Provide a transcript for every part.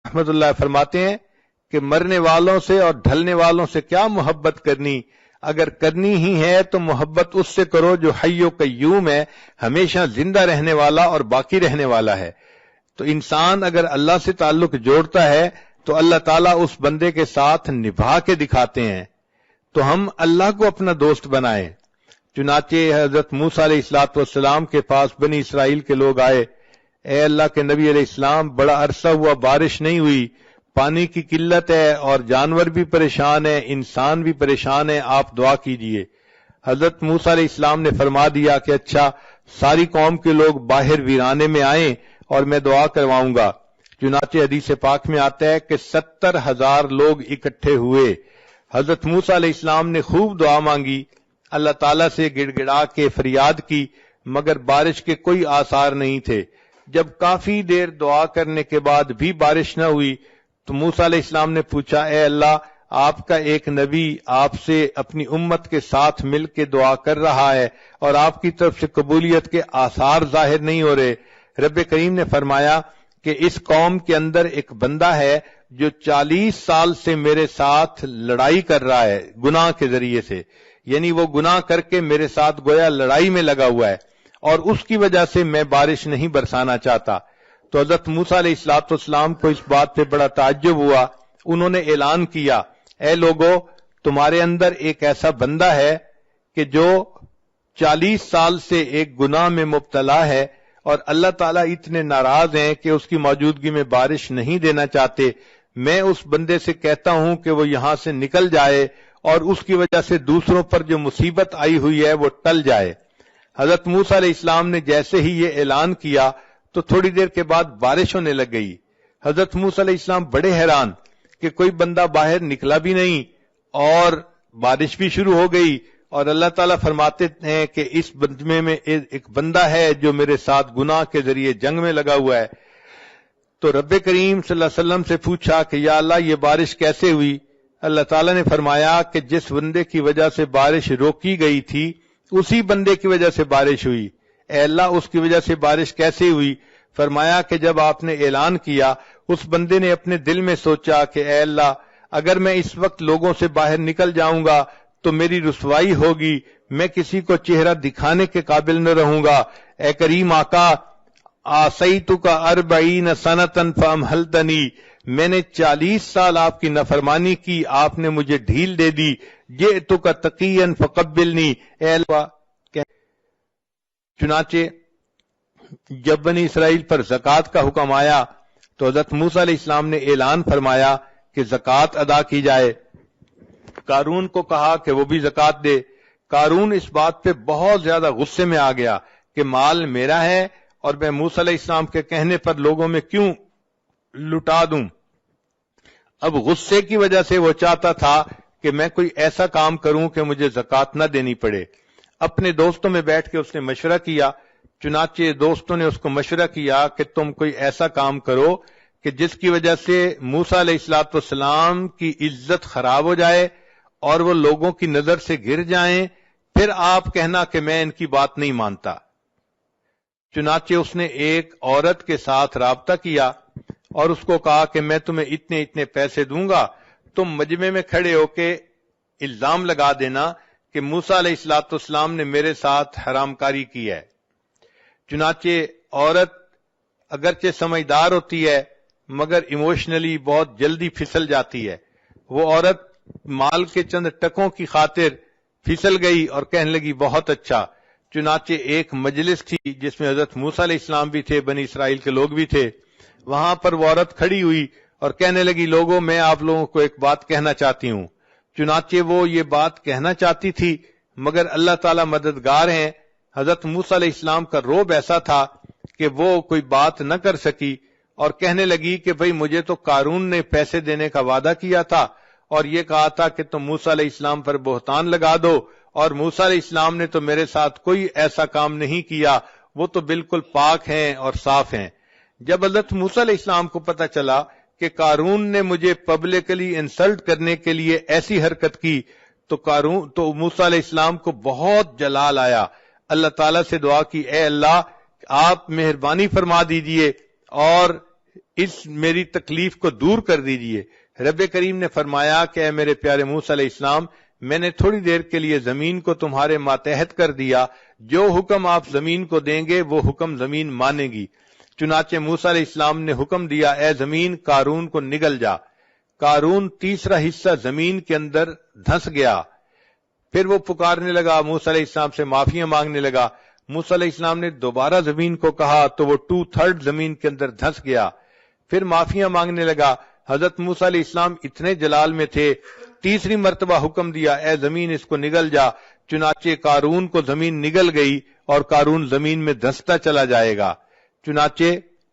رحمۃ اللہ فرماتے ہیں کہ مرنے والوں سے اور ڈھلنے والوں سے کیا محبت کرنی، اگر کرنی ہی ہے تو محبت اس سے کرو جو حی و قیوم ہے، ہمیشہ زندہ رہنے والا اور باقی رہنے والا ہے۔ تو انسان اگر اللہ سے تعلق جوڑتا ہے تو اللہ تعالیٰ اس بندے کے ساتھ نبھا کے دکھاتے ہیں۔ تو ہم اللہ کو اپنا دوست بنائیں۔ چنانچہ حضرت موسیٰ علیہ السلام کے پاس بنی اسرائیل کے لوگ آئے، اے اللہ کے نبی علیہ السلام، بڑا عرصہ ہوا بارش نہیں ہوئی، پانی کی قلت ہے اور جانور بھی پریشان ہیں، انسان بھی پریشان ہے، آپ دعا کیجئے۔ حضرت موسیٰ علیہ السلام نے فرما دیا کہ اچھا، ساری قوم کے لوگ باہر ویرانے میں آئیں اور میں دعا کرواؤں گا۔ چنانچہ حدیث پاک میں آتا ہے کہ 70,000 لوگ اکٹھے ہوئے۔ حضرت موسیٰ علیہ السلام نے خوب دعا مانگی، اللہ تعالیٰ سے گڑ گڑا کے فریاد کی، مگر بارش کے کوئی آثار نہیں تھے۔ جب کافی دیر دعا کرنے کے بعد بھی بارش نہ ہوئی تو موسیٰ علیہ السلام نے پوچھا، اے اللہ، آپ کا ایک نبی آپ سے اپنی امت کے ساتھ مل کے دعا کر رہا ہے اور آپ کی طرف سے قبولیت کے آثار ظاہر نہیں ہو رہے۔ رب کریم نے فرمایا کہ اس قوم کے اندر ایک بندہ ہے جو 40 سال سے میرے ساتھ لڑائی کر رہا ہے گناہ کے ذریعے سے، یعنی وہ گناہ کر کے میرے ساتھ گویا لڑائی میں لگا ہوا ہے، اور اس کی وجہ سے میں بارش نہیں برسانا چاہتا۔ تو حضرت موسیٰ علیہ السلام کو اس بات پہ بڑا تعجب ہوا۔ انہوں نے اعلان کیا، اے لوگو، تمہارے اندر ایک ایسا بندہ ہے کہ جو 40 سال سے ایک گناہ میں مبتلا ہے، اور اللہ تعالیٰ اتنے ناراض ہیں کہ اس کی موجودگی میں بارش نہیں دینا چاہتے۔ میں اس بندے سے کہتا ہوں کہ وہ یہاں سے نکل جائے اور اس کی وجہ سے دوسروں پر جو مصیبت آئی ہوئی ہے وہ ٹل جائے۔ حضرت موسیٰ علیہ السلام نے جیسے ہی یہ اعلان کیا تو تھوڑی دیر کے بعد بارش ہونے لگ گئی۔ حضرت موسیٰ علیہ السلام بڑے حیران کہ کوئی بندہ باہر نکلا بھی نہیں اور بارش بھی شروع ہو گئی، اور اللہ تعالیٰ فرماتے ہیں کہ اس بندے میں ایک بندہ ہے جو میرے ساتھ گناہ کے ذریعے جنگ میں لگا ہوا ہے۔ تو رب کریم صلی اللہ علیہ وسلم سے پوچھا کہ یا اللہ، یہ بارش کیسے ہوئی؟ اللہ تعالیٰ نے فرمایا کہ جس بندے کی وجہ سے بارش روکی گئی تھی اسی بندے کی وجہ سے بارش ہوئی۔ اے اللہ، اس کی وجہ سے بارش کیسے ہوئی؟ فرمایا کہ جب آپ نے اعلان کیا، اس بندے نے اپنے دل میں سوچا کہ اے اللہ، اگر میں اس وقت لوگوں سے باہر نکل جاؤں گا تو میری رسوائی ہوگی، میں کسی کو چہرہ دکھانے کے قابل نہ رہوں گا۔ اے کریم آقا، آسیتک 40 سنۃ فامہلتنی، میں نے 40 سال آپ کی نافرمانی کی، آپ نے مجھے ڈھیل دے دی۔ جئتک تقیا فقبلنی، اے اللہ۔ چنانچہ جب بنی اسرائیل پر زکوٰۃ کا حکم آیا تو حضرت موسیٰ علیہ السلام نے اعلان فرمایا کہ زکوٰۃ ادا کی جائے۔ قارون کو کہا کہ وہ بھی زکوٰۃ دے۔ قارون اس بات پہ بہت زیادہ غصے میں آ گیا کہ مال میرا ہے اور میں موسیٰ علیہ السلام کے کہنے پر لوگوں میں کیوں لٹا دوں۔ اب غصے کی وجہ سے وہ چاہتا تھا کہ میں کوئی ایسا کام کروں کہ مجھے زکوٰۃ نہ دینی پڑے۔ اپنے دوستوں میں بیٹھ کے اس نے مشورہ کیا۔ چنانچہ دوستوں نے اس کو مشورہ کیا کہ تم کوئی ایسا کام کرو کہ جس کی وجہ سے موسیٰ علیہ السلام کی عزت خراب ہو جائے اور وہ لوگوں کی نظر سے گر جائیں، پھر آپ کہنا کہ میں ان کی بات نہیں مانتا۔ چنانچہ اس نے ایک عورت کے ساتھ رابطہ کیا اور اس کو کہا کہ میں تمہیں اتنے اتنے پیسے دوں گا، تم مجمع میں کھڑے ہو کے الزام لگا دینا کہ موسیٰ علیہ السلام نے میرے ساتھ حرام کاری کی ہے۔ چنانچہ عورت اگرچہ سمجھدار ہوتی ہے مگر ایموشنلی بہت جلدی پھسل جاتی ہے۔ وہ عورت مال کے چند ٹکوں کی خاطر پھسل گئی اور کہنے لگی بہت اچھا۔ چنانچہ ایک مجلس تھی جس میں حضرت موسیٰ علیہ السلام بھی تھے، بنی اسرائیل کے لوگ بھی تھے، وہاں پر وہ عورت کھڑی ہوئی اور کہنے لگی لوگوں، میں آپ لوگوں کو ایک بات کہنا چاہتی ہوں۔ چنانچہ وہ یہ بات کہنا چاہتی تھی مگر اللہ تعالیٰ مددگار ہیں۔ حضرت موسیٰ علیہ السلام کا روب ایسا تھا کہ وہ کوئی بات نہ کر سکی اور کہنے لگی کہ بھئی مجھے تو قارون نے پیسے دینے کا وعدہ کیا تھا اور یہ کہا تھا کہ تم موسیٰ علیہ السلام پر بہتان لگا دو، اور موسیٰ علیہ السلام نے تو میرے ساتھ کوئی ایسا کام نہیں کیا، وہ تو بالکل پاک ہیں اور صاف ہیں۔ جب حضرت موسیٰ علیہ السلام کو پتہ چلا کہ قارون نے مجھے پبلکلی انسلٹ کرنے کے لیے ایسی حرکت کی تو موسیٰ علیہ السلام کو بہت جلال آیا۔ اللہ تعالیٰ سے دعا کی، اے اللہ، آپ مہربانی فرما دیجئے اور اس میری تکلیف کو دور کر دیجئے۔ رب کریم نے فرمایا کہ اے میرے پیارے موسیٰ علیہ السلام، میں نے تھوڑی دیر کے لیے زمین کو تمہارے ماتحت کر دیا، جو حکم آپ زمین کو دیں گے وہ حکم زمین مانے گی۔ چنانچہ موسیٰ علیہ السلام نے حکم دیا، اے زمین قارون کو نگل جا۔ قارون تیسرا حصہ زمین کے اندر دھنس گیا۔ پھر وہ پکارنے لگا، موسیٰ علیہ السلام سے معافیاں مانگنے لگا۔ موسیٰ علیہ السلام نے دوبارہ زمین کو کہا تو وہ 2/3 زمین کے اندر دھنس گیا۔ پھر معافیاں مانگنے لگا۔ حضرت موسیٰ علیہ السلام اتنے جلال میں تھے، تیسری مرتبہ حکم دیا، اے زمین اس کو نگل جا۔ چنانچہ قارون کو زمین نگل گئی اور قارون زمین میں دھستا چلا جائے گا۔ چنانچہ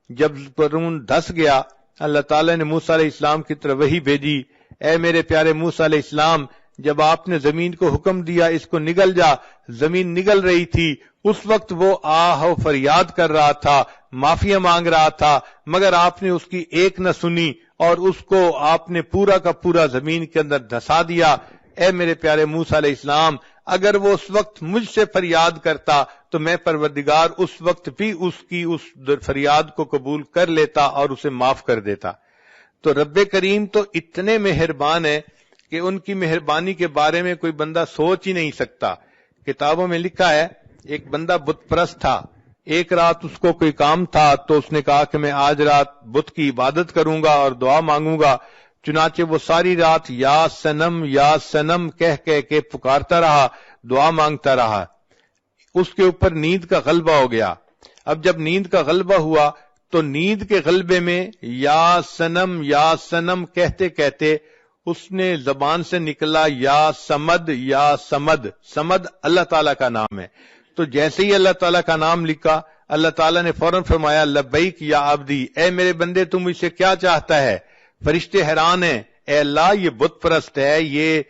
جب قارون دھس گیا، اللہ تعالیٰ نے موسیٰ علیہ السلام کی طرف وحی بھیجی، اے میرے پیارے موسیٰ علیہ السلام، جب آپ نے زمین کو حکم دیا اس کو نگل جا، زمین نگل رہی تھی، اس وقت وہ آہ و فریاد کر رہا تھا، معافیاں مانگ رہا تھا، مگر آپ نے اس کی ایک نہ سنی اور اس کو آپ نے پورا کا پورا زمین کے اندر دھسا دیا۔ اے میرے پیارے موسیٰ علیہ السلام، اگر وہ اس وقت مجھ سے فریاد کرتا تو میں پروردگار اس وقت بھی اس کی اس فریاد کو قبول کر لیتا اور اسے معاف کر دیتا۔ تو رب کریم تو اتنے مہربان ہے کہ ان کی مہربانی کے بارے میں کوئی بندہ سوچ ہی نہیں سکتا۔ کتابوں میں لکھا ہے، ایک بندہ بت پرست تھا، ایک رات اس کو کوئی کام تھا تو اس نے کہا کہ میں آج رات بت کی عبادت کروں گا اور دعا مانگوں گا۔ چنانچہ وہ ساری رات یا سنم کہہ کے پکارتا رہا، دعا مانگتا رہا۔ اس کے اوپر نیند کا غلبہ ہو گیا۔ اب جب نیند کا غلبہ ہوا تو نیند کے غلبے میں یا سنم کہتے کہتے اس نے زبان سے نکلا یا سمد۔ سمد اللہ تعالیٰ کا نام ہے۔ تو جیسے ہی اللہ تعالیٰ کا نام لکھا، اللہ تعالیٰ نے فوراً فرمایا، لبیک یا عبدی، اے میرے بندے تم مجھ سے کیا چاہتا ہے؟ فرشتے حیران ہیں، اے اللہ یہ بت پرست ہے، یہ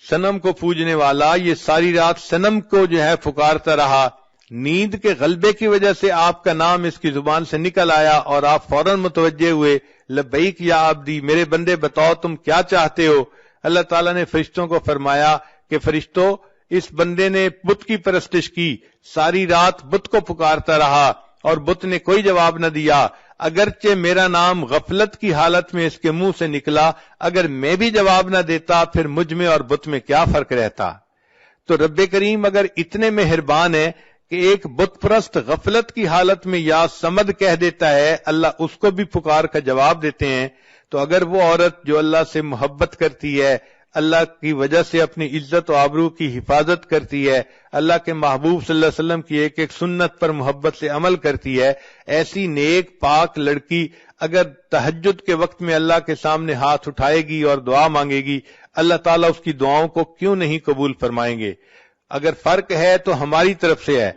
صنم کو پوجنے والا، یہ ساری رات صنم کو جو ہے پکارتا رہا، نیند کے غلبے کی وجہ سے آپ کا نام اس کی زبان سے نکل آیا اور آپ فوراً متوجہ ہوئے، لبیک یا عبدی، میرے بندے بتاؤ تم کیا چاہتے ہو؟ اللہ تعالیٰ نے فرشتوں کو فرمایا کہ فرشتوں، اس بندے نے بت کی پرستش کی، ساری رات بت کو پکارتا رہا اور بت نے کوئی جواب نہ دیا، اگرچہ میرا نام غفلت کی حالت میں اس کے منہ سے نکلا، اگر میں بھی جواب نہ دیتا پھر مجھ میں اور بت میں کیا فرق رہتا؟ تو رب کریم اگر اتنے مہربان ہے کہ ایک بت پرست غفلت کی حالت میں یا سمد کہہ دیتا ہے، اللہ اس کو بھی پکار کا جواب دیتے ہیں، تو اگر وہ عورت جو اللہ سے محبت کرتی ہے، اللہ کی وجہ سے اپنی عزت و آبرو کی حفاظت کرتی ہے، اللہ کے محبوب صلی اللہ علیہ وسلم کی ایک ایک سنت پر محبت سے عمل کرتی ہے، ایسی نیک پاک لڑکی اگر تہجد کے وقت میں اللہ کے سامنے ہاتھ اٹھائے گی اور دعا مانگے گی، اللہ تعالیٰ اس کی دعاؤں کو کیوں نہیں قبول فرمائیں گے؟ اگر فرق ہے تو ہماری طرف سے ہے۔